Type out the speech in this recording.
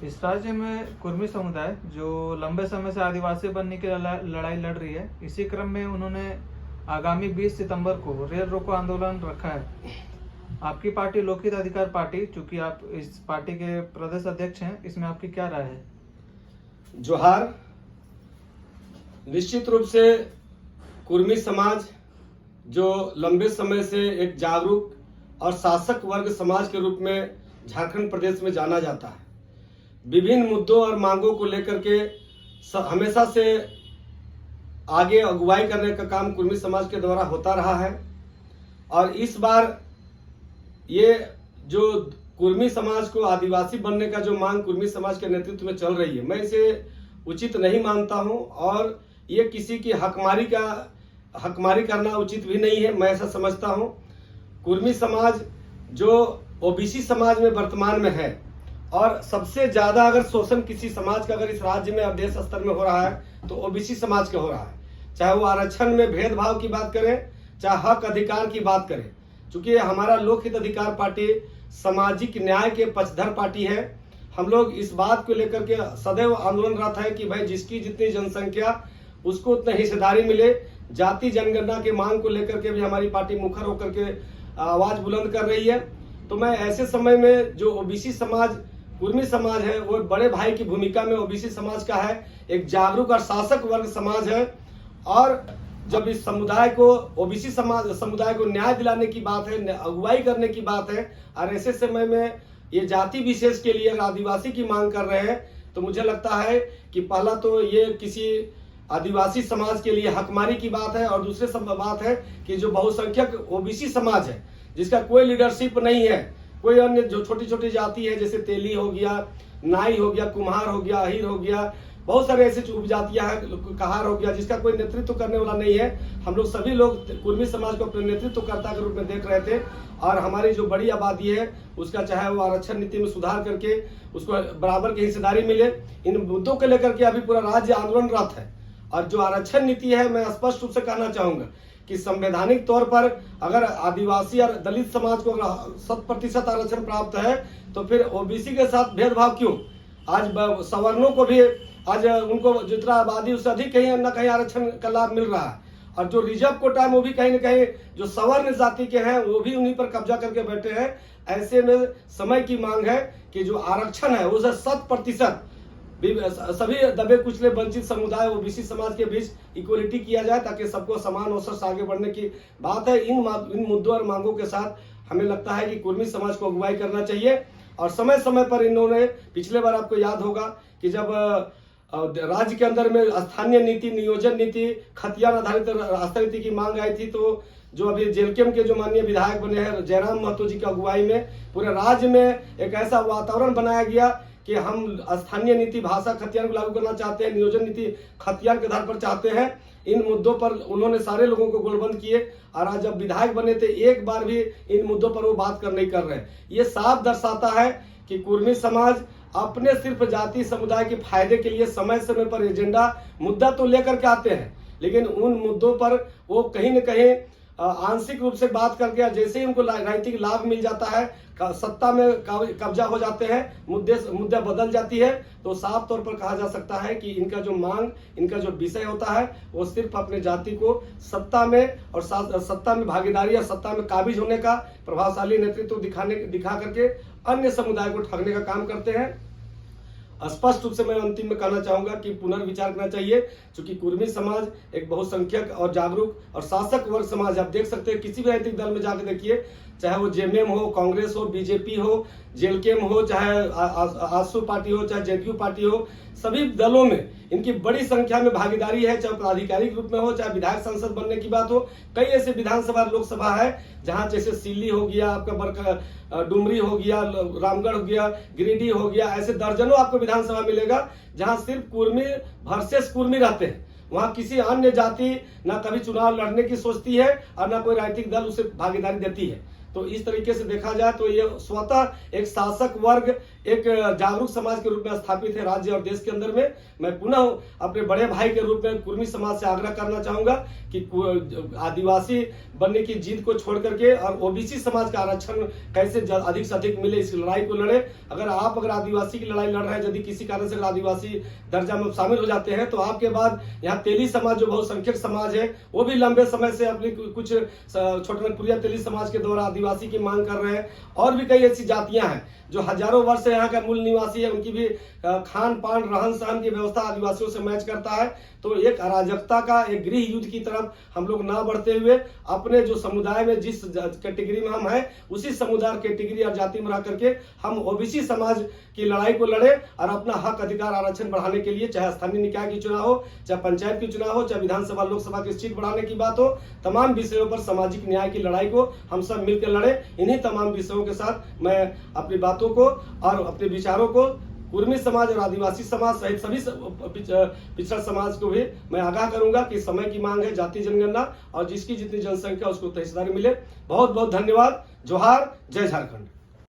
इस राज्य में कुर्मी समुदाय जो लंबे समय से आदिवासी बनने की लड़ाई लड़ रही है, इसी क्रम में उन्होंने आगामी 20 सितंबर को रेल रोको आंदोलन रखा है। आपकी पार्टी लोकहित अधिकार पार्टी, चूंकि आप इस पार्टी के प्रदेश अध्यक्ष हैं, इसमें आपकी क्या राय है? जोहार। निश्चित रूप से कुर्मी समाज जो लंबे समय से एक जागरूक और शासक वर्ग समाज के रूप में झारखंड प्रदेश में जाना जाता है, विभिन्न मुद्दों और मांगों को लेकर के हमेशा से आगे अगुवाई करने का काम कुर्मी समाज के द्वारा होता रहा है। और इस बार ये जो कुर्मी समाज को आदिवासी बनने का जो मांग कुर्मी समाज के नेतृत्व में चल रही है, मैं इसे उचित नहीं मानता हूं और ये किसी की हकमारी करना उचित भी नहीं है। मैं ऐसा समझता हूं कुर्मी समाज जो ओबीसी समाज में वर्तमान में है, और सबसे ज्यादा अगर शोषण किसी समाज का अगर इस राज्य में और देश स्तर में हो रहा है तो ओबीसी समाज का हो रहा है। चाहे वो आरक्षण में भेदभाव की बात करें, चाहे हक अधिकार की बात करें। चूंकि हमारा लोकहित अधिकार पार्टी सामाजिक न्याय के पक्षधर पार्टी है, हम लोग इस बात को लेकर के सदैव आंदोलनरत है कि भाई जिसकी जितनी जनसंख्या उसको उतनी हिस्सेदारी मिले। जाति जनगणना के मांग को लेकर के भी हमारी पार्टी मुखर होकर के आवाज बुलंद कर रही है। तो मैं ऐसे समय में जो ओबीसी समाज कुर्मी समाज है, वो बड़े भाई की भूमिका में ओबीसी समाज का है, एक जागरूक और शासक वर्ग समाज है। और जब इस समुदाय को ओबीसी समुदाय को न्याय दिलाने की बात है, अगुवाई करने की बात है, और ऐसे समय में ये जाति विशेष के लिए आदिवासी की मांग कर रहे हैं, तो मुझे लगता है कि पहला तो ये किसी आदिवासी समाज के लिए हकमारी की बात है, और दूसरी बात है कि जो बहुसंख्यक ओबीसी समाज है जिसका कोई लीडरशिप नहीं है, कोई अन्य जो छोटी छोटी जाति है जैसे तेली हो गया, नाई हो गया, कुम्हार हो गया, अहिर हो गया, बहुत सारे ऐसे उपजातियां हैं, कहार हो गया, जिसका कोई नेतृत्व करने वाला नहीं है। हम लोग सभी लोग कुर्मी समाज को अपने नेतृत्वकर्ता के रूप में देख रहे थे, और हमारी जो बड़ी आबादी है उसका चाहे वो आरक्षण नीति में सुधार करके उसको बराबर की हिस्सेदारी मिले, इन मुद्दों को लेकर के अभी पूरा राज्य आंदोलनरत है। और जो आरक्षण नीति है, मैं स्पष्ट रूप से कहना चाहूंगा कि संवैधानिक तौर पर अगर आदिवासी और दलित समाज को 100% आरक्षण प्राप्त है तो फिर ओबीसी के साथ भेदभाव क्यों? आज सवर्णों को भी आज उनको जितना आबादी उससे अधिक कहीं न कहीं आरक्षण का लाभ मिल रहा है, और जो रिजर्व कोटा है वो भी कहीं न कहीं जो सवर्ण जाति के हैं वो भी उन्हीं पर कब्जा करके बैठे हैं। ऐसे में समय की मांग है कि जो आरक्षण है उसे 100% सभी दबे कुचले वंचित समुदाय ओबीसी समाज के बीच इक्वलिटी किया जाए, ताकि सबको समान अवसर से आगे बढ़ने की बात है। इन मुद्दों और मांगों के साथ हमें लगता है कि कुर्मी समाज को अगुवाई करना चाहिए। और समय समय पर इन्होंने, पिछले बार आपको याद होगा कि जब राज्य के अंदर में स्थानीय नीति, नियोजन नीति, खतियान आधारित रास्ता नीति की मांग आई थी, तो जो अभी जेलकेम के जो माननीय विधायक बने हैं जयराम महतो जी की अगुवाई में पूरे राज्य में एक ऐसा वातावरण बनाया गया कि हम स्थानीय नीति भाषा खतियान को लागू करना चाहते हैं, नियोजन नीति खतियान के आधार पर चाहते हैं। इन मुद्दों पर उन्होंने सारे लोगों को गोलबंद किए, और आज जब विधायक बने थे एक बार भी इन मुद्दों पर वो बात नहीं कर रहे। ये साफ दर्शाता है कि कुर्मी समाज अपने सिर्फ जाति समुदाय के फायदे के लिए समय समय पर एजेंडा मुद्दा तो लेकर के आते हैं, लेकिन उन मुद्दों पर वो कहीं न कहीं आंशिक रूप से बात करके जैसे ही उनको राजनीतिक लाभ मिल जाता है, सत्ता में कब्जा हो जाते हैं, मुद्दा बदल जाती है, तो साफ तौर पर कहा जा सकता है कि इनका जो मांग, इनका जो विषय होता है वो सिर्फ अपने जाति को सत्ता में और सत्ता में भागीदारी या सत्ता में काबिज होने का प्रभावशाली नेतृत्व दिखा करके अन्य समुदाय को ठगने का काम करते हैं। स्पष्ट रूप से मैं अंतिम में कहना चाहूंगा कि पुनर्विचार करना चाहिए, क्योंकि कुर्मी समाज एक बहुसंख्यक और जागरूक और शासक वर्ग समाज। आप देख सकते हैं किसी भी राजनीतिक दल में जाकर देखिए, चाहे वो जेएमएम हो, कांग्रेस हो, बीजेपी हो, जेलकेम हो, चाहे आजसू पार्टी हो, चाहे जेडीयू पार्टी हो, सभी दलों में इनकी बड़ी संख्या में भागीदारी है, चाहे पदाधिकारी रूप में हो, चाहे विधायक सांसद बनने की बात हो। कई ऐसे विधानसभा लोकसभा है जहां जैसे सिल्ली हो गया, आपका डुमरी हो गया, रामगढ़ हो गया, गिरिडीह हो गया, ऐसे दर्जनों आपको विधानसभा मिलेगा जहां सिर्फ कुर्मी वर्सेस कुर्मी रहते हैं। वहां किसी अन्य जाति ना कभी चुनाव लड़ने की सोचती है और ना कोई राजनीतिक दल उसे भागीदारी देती है। तो इस तरीके से देखा जाए तो ये स्वतः एक शासक वर्ग, एक जागरूक समाज के रूप में स्थापित है राज्य और देश के अंदर में। मैं पुनः अपने बड़े भाई के रूप में कुर्मी समाज से आग्रह करना चाहूंगा कि आदिवासी बनने की जिद को छोड़ करके और ओबीसी समाज का आरक्षण कैसे अधिक से अधिक मिले, इस लड़ाई को लड़े। अगर आदिवासी की लड़ाई लड़ रहे हैं, यदि किसी कारण से आदिवासी दर्जा में शामिल हो जाते हैं तो आपके बाद यहाँ तेली समाज जो बहुसंख्यक समाज है वो भी लंबे समय से अपनी कुछ छोटनपुरिया तेली समाज के द्वारा आदिवासी की मांग कर रहे हैं। और भी कई ऐसी जातियां हैं जो हजारों वर्ष से यहाँ का मूल निवासी है, उनकी भी खान पान रहन सहन की व्यवस्था आदिवासियों से मैच करता है। तो एक अराजकता का एक गृह युद्ध की तरफ हम लोग ना बढ़ते हुए अपने जो समुदाय में जिस कैटेगरी में हम हैं उसी समुदाय कैटेगरी और जाति में रह करके हम ओबीसी समाज की लड़ाई को लड़े और अपना हक अधिकार आरक्षण बढ़ाने के लिए, चाहे स्थानीय निकाय की चुनाव हो, चाहे पंचायत की चुनाव हो, चाहे विधानसभा लोकसभा की सीट बढ़ाने की बात हो, तमाम विषयों पर सामाजिक न्याय की लड़ाई को हम सब मिलकर लड़े। इन्हीं तमाम विषयों के साथ मैं अपनी बातों को और अपने विचारों को कुर्मी समाज और आदिवासी समाज सहित सभी पिछड़ा समाज को भी मैं आगाह करूंगा कि समय की मांग है जाति जनगणना और जिसकी जितनी जनसंख्या उसको हिस्सेदारी मिले। बहुत बहुत धन्यवाद। जोहार, जय झारखंड।